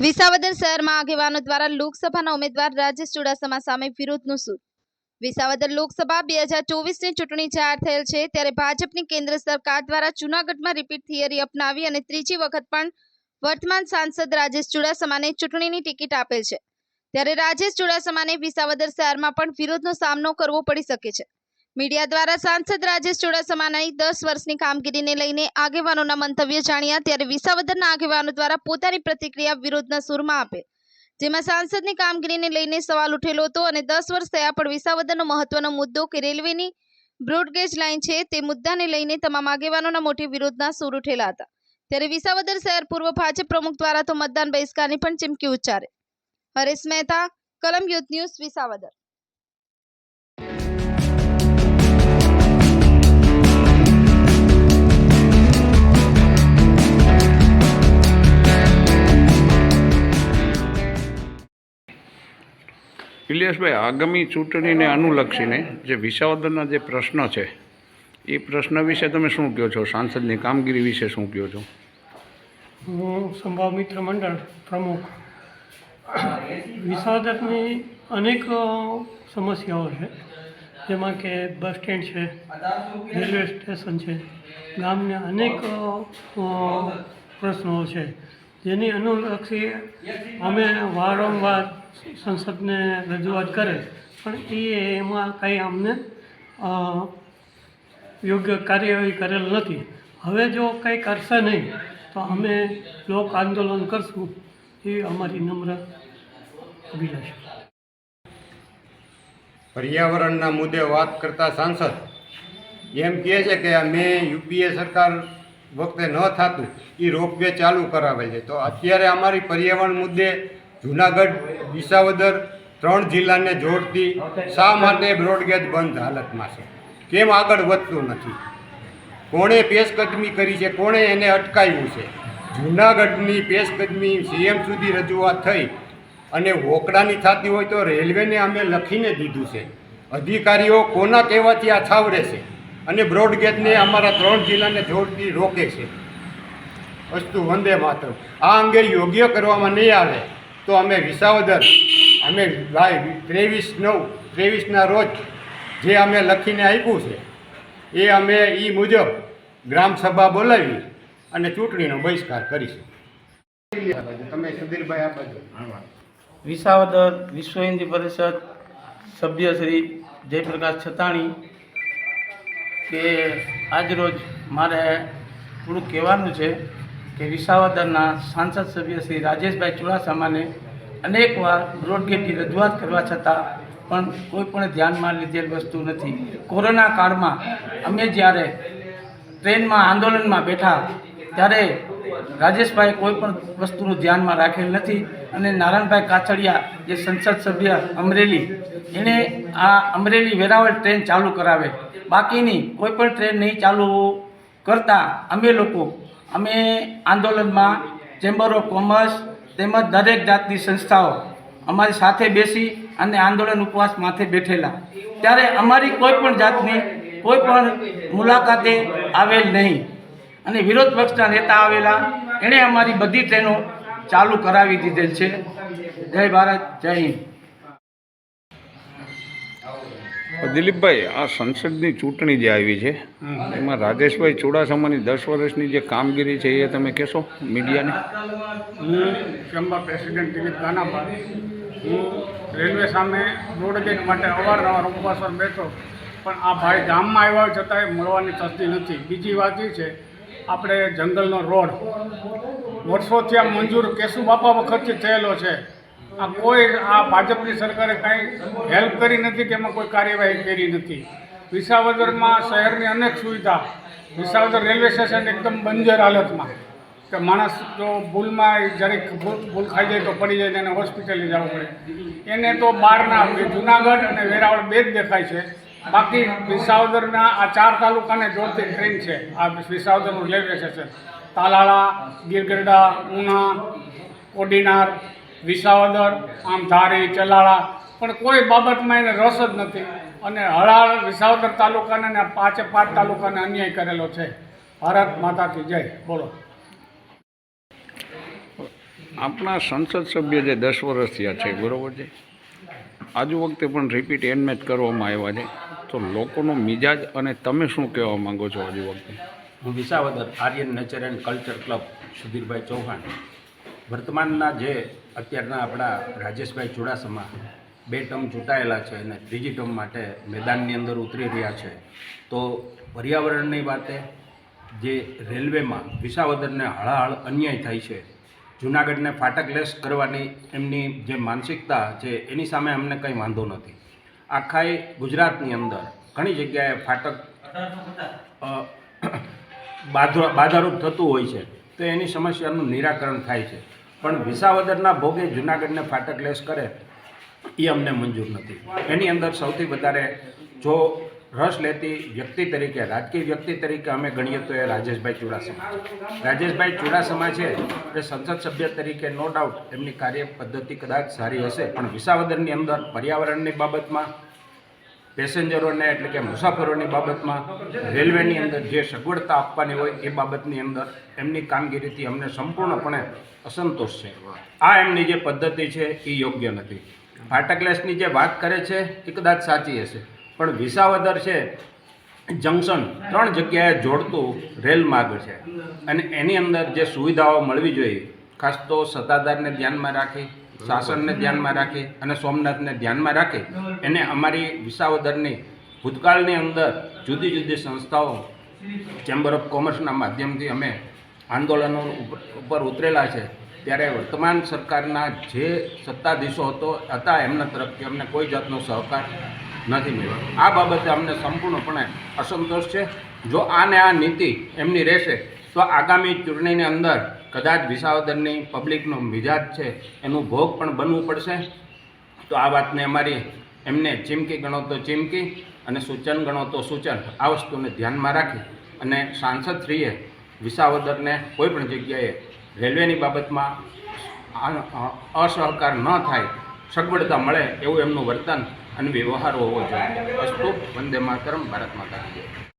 વિસાવદર શહેરમાં આગેવાનો દ્વારા લોકસભાના ઉમેદવાર રાજેશ ચુડાસમા સામે વિરોધનો સૂર। વિસાવદર લોકસભા 2024ની ચૂંટણી જાહેર થયેલ છે, ત્યારે ભાજપની કેન્દ્ર સરકાર દ્વારા જૂનાગઢમાં રિપીટ થિયરી અપનાવી અને ત્રીજી વખત પણ વર્તમાન સાંસદ રાજેશ ચુડાસમાને ચૂંટણીની ટિકિટ આપેલ છે, ત્યારે રાજેશ ચુડાસમાને વિસાવદર શહેરમાં પણ વિરોધનો સામનો કરવો પડી શકે છે। મીડિયા દ્વારા સાંસદ રાજેશ ચુડાસમાની 10 વર્ષની કામગીરીને લઈને આગેવાનોના મંતવ્ય જાણ્યા, ત્યારે વિસાવદરના આગેવાનો દ્વારા પોતાની પ્રતિક્રિયા વિરોધના સૂરમાં આપે, જેમાં સાંસદની કામગીરીને લઈને સવાલ ઉઠેલો હતો અને 10 વર્ષ થયા પણ વિસાવદરનો મહત્વનો મુદ્દો કે રેલવેની બ્રોડગેજ લાઇન છે, તે મુદ્દાને લઈને તમામ આગેવાનોના મોટી વિરોધના સૂર ઉઠેલા હતા। ત્યારે વિસાવદર શહેર પૂર્વ ભાજપ પ્રમુખ દ્વારા તો મતદાન બહિષ્કારની પણ ચીમકી ઉચ્ચારે। હરેશ મહેતા, કલમ યુથ ન્યૂઝ, વિસાવદર। ઇલિયાસભાઈ, આગામી ચૂંટણીને અનુલક્ષીને જે વિસાવદરના જે પ્રશ્ન છે એ પ્રશ્ન વિશે તમે શું કહો છો? સાંસદની કામગીરી વિશે શું કહો છો? હું સંભાવ મિત્ર મંડળ પ્રમુખ। વિસાવદરની અનેક સમસ્યાઓ છે, જેમાં કે બસ સ્ટેન્ડ છે, રેલવે સ્ટેશન છે, ગામના અનેક પ્રશ્નો છે, જેની અનુલક્ષી અમે વારંવાર સંસદને રજૂઆત કરે, પણ એમાં કંઈ અમને યોગ્ય કાર્યવાહી કરેલ નથી। હવે જો કંઈ કરશે નહીં તો અમે લોક આંદોલન કરશું, એ અમારી નમ્ર અભિલાષા। પર્યાવરણના મુદ્દે વાત કરતા સાંસદ એમ કહે છે કે મેં યુપીએ સરકાર વખતે ન થતું એ રોપવે ચાલુ કરાવે છે, તો અત્યારે અમારી પર્યાવરણ મુદ્દે જૂનાગઢ વિસાવદર 3 જિલ્લાને જોડતી શા માટે બ્રોડગેજ બંધ હાલતમાં છે? કેમ આગળ વધતું નથી? કોણે પેશકદમી કરી છે? કોણે એને અટકાવ્યું છે? જૂનાગઢની પેશકદમી સીએમ સુધી રજૂઆત થઈ અને વોકડાની થતી હોય તો રેલવેને અમે લખીને દીધું છે। અધિકારીઓ કોના કહેવાથી આ છાવરે છે અને બ્રોડગેજને અમારા 3 જિલ્લાને જોડતી રોકે છે। વસ્તુ વંદે માતરમ આ અંગે યોગ્ય કરવામાં નહીં આવે તો અમે વિસાવદર 23/9/23ના રોજ જે અમે લખીને આપ્યું છે એ અમે એ મુજબ ગ્રામસભા બોલાવી અને ચૂંટણીનો બહિષ્કાર કરીશું। તમે સુધીરભાઈ આ બાજુ। વિસાવદર વિશ્વ હિન્દી પરિષદ સભ્ય શ્રી જયપ્રકાશ છતાણી કે આજરોજ મારે થોડુંક કહેવાનું છે કે વિસાવદરના સાંસદ સભ્ય શ્રી રાજેશભાઈ ચુડાસમાને અનેકવાર બ્રોડગેજની રજૂઆત કરવા છતાં પણ કોઈ પણ ધ્યાનમાં લીધેલ વસ્તુ નથી। કોરોના કાળમાં અમે જ્યારે ટ્રેનમાં આંદોલનમાં બેઠા ત્યારે રાજેશભાઈ કોઈ પણ વસ્તુનું ધ્યાનમાં રાખેલ નથી અને નારાયણભાઈ કાછડિયા જે સંસદ સભ્ય અમરેલી, એણે આ અમરેલી વેરાવળ ટ્રેન ચાલુ કરાવે, બાકીની કોઈ પણ ટ્રેન નહીં ચાલુ કરતાં અમે આંદોલનમાં ચેમ્બર ઓફ કોમર્સ તેમજ દરેક જાતની સંસ્થાઓ અમારી સાથે બેસી અને આંદોલન ઉપવાસ માથે બેઠેલા, ત્યારે અમારી કોઈ પણ જાતની કોઈ પણ મુલાકાતે આવેલ નહીં અને વિરોધ પક્ષના નેતા આવેલા, એણે અમારી બધી ટ્રેનો ચાલુ કરાવી દીધેલ છે। જય ભારત, જય હિન્દ। દિલીપભાઈ, આ સંસદની ચૂંટણી જે આવી છે એમાં રાજેશભાઈ ચુડાસમાની 10 વર્ષની જે કામગીરી છે એ તમે કહેશો મીડિયાને? હું ચેમ્બર પ્રેસિડેન્ટ દિલીપ ગાનાબાદ। હું રેલવે સામે બ્રોડગેજ માટે અવારનવાર ઉપવાસ પર બેઠો, પણ આ ભાઈ ગામમાં આવ્યા છતાંય મળવાની થતી નથી। બીજી વાત એ છે, આપણે જંગલનો રોડ વર્ષોથી આ મંજૂર કેશુબાપા વખતથી થયેલો છે, આ ભાજપની સરકારે કાંઈ હેલ્પ કરી નથી કે એમાં કોઈ કાર્યવાહી કરી નથી। વિસાવદરમાં શહેરની અનેક સુવિધા, વિસાવદર રેલવે સ્ટેશન એકદમ બંજર હાલતમાં કે માણસ જો ભૂલમાં જરીક ભૂલ ખાઈ જાય તો પડી જાય, એને હોસ્પિટલે જવું પડે, એને તો બહારના જૂનાગઢ અને વેરાવળ 2 જ દેખાય છે। બાકી વિસાવદરના આ 4 તાલુકાને જોડતી ટ્રેન છે, આ વિસાવદરનું રેલવે સ્ટેશન, તાલાળા, ગીરગઢડા, ઉના, કોડીનાર, વિસાવદર, આમ ધારી, ચલાળા, પણ કોઈ બાબતમાં એને રસ જ નથી અને હળાળ વિસાવદર તાલુકાને અને 5 તાલુકાને અન્યાય કરેલો છે। ભારત માતા કી જય, બોલો। આપણા સંસદ સભ્ય જે 10 વર્ષ થયા છે બરાબર છે, આજુ વખતે પણ રિપીટ એનમેચ કરવામાં આવ્યા છે, તો લોકોનો મિજાજ અને તમે શું કહેવા માંગો છો આજુ વખતે? હું Visavadar Aryan nature and culture club સુધીરભાઈ ચૌહાણ. વર્તમાનના જે અત્યારના આપણા રાજેશભાઈ ચુડાસમા 2 ટર્મ ચૂંટાયેલા છે અને 3જી ટર્મ માટે મેદાનની અંદર ઉતરી રહ્યા છે, તો પર્યાવરણની વાતે જે રેલવેમાં વિસાવદરને હળાહળ અન્યાય થાય છે, જૂનાગઢને ફાટકલેસ કરવાની એમની જે માનસિકતા છે એની સામે અમને કંઈ વાંધો નથી. આખા ગુજરાતની અંદર ઘણી જગ્યાએ ફાટક બાધારૂપ થતું હોય છે, તો એની સમસ્યાનું નિરાકરણ થાય છે. પણ વિસાવદરના ભોગે જૂનાગઢને ફાટકલેસ કરે એ અમને મંજૂર નથી. એની અંદર સૌથી વધારે જો રસ લેતી વ્યક્તિ તરીકે, રાજકીય વ્યક્તિ તરીકે અમે ગણીએ તો એ રાજેશભાઈ ચુડાસમા. રાજેશભાઈ ચુડાસમા છે એ સંસદ સભ્ય તરીકે નો ડાઉટ એમની કાર્ય પદ્ધતિ કદાચ સારી હશે, પણ વિસાવદરની અંદર પર્યાવરણની બાબતમાં, પેસેન્જરોને એટલે કે મુસાફરોની બાબતમાં, રેલવેની અંદર જે સગવડતા આપવાની હોય એ બાબતની અંદર એમની કામગીરીથી અમને સંપૂર્ણપણે અસંતોષ છે. આ એમની જે પદ્ધતિ છે એ યોગ્ય નથી. ફાટકલેસની જે વાત કરે છે એ કદાચ સાચી હશે, પણ વિસાવદર છે જંકશન 3 જગ્યાએ જોડતું રેલ માર્ગ છે અને એની અંદર જે સુવિધાઓ મળવી જોઈએ, ખાસ તો સત્તાધારને ધ્યાનમાં રાખી, શાસનને ધ્યાનમાં રાખી અને સોમનાથને ધ્યાનમાં રાખી એને અમારી વિસાવદરની ભૂતકાળની અંદર જુદી જુદી સંસ્થાઓ, ચેમ્બર ઓફ કોમર્સના માધ્યમથી અમે આંદોલનો ઉપર ઉતરેલા છે. ત્યારે વર્તમાન સરકારના જે સત્તાધીશો હતા એમના તરફથી અમને કોઈ જાતનો સહકાર નથી મળ્યો. આ બાબતે અમને સંપૂર્ણપણે અસંતોષ છે. જો આને આ નીતિ એમની રહેશે તો આગામી ચૂંટણીની અંદર કદાચ વિસાવદરની પબ્લિકનો મિજાજ છે એનું ભોગ પણ બનવું પડશે. તો આ વાતને અમારી એમને ચીમકી ગણો તો ચીમકી અને સૂચન ગણો તો સૂચન, આ વસ્તુને ધ્યાનમાં રાખી અને સાંસદશ્રીએ વિસાવદરને કોઈપણ જગ્યાએ રેલવેની બાબતમાં અસહકાર ન થાય, સગવડતા મળે એવું એમનું વર્તન અને વ્યવહાર હોવો જોઈએ. અસ્તુ વંદે માતરમ, ભારત માતા કી જય.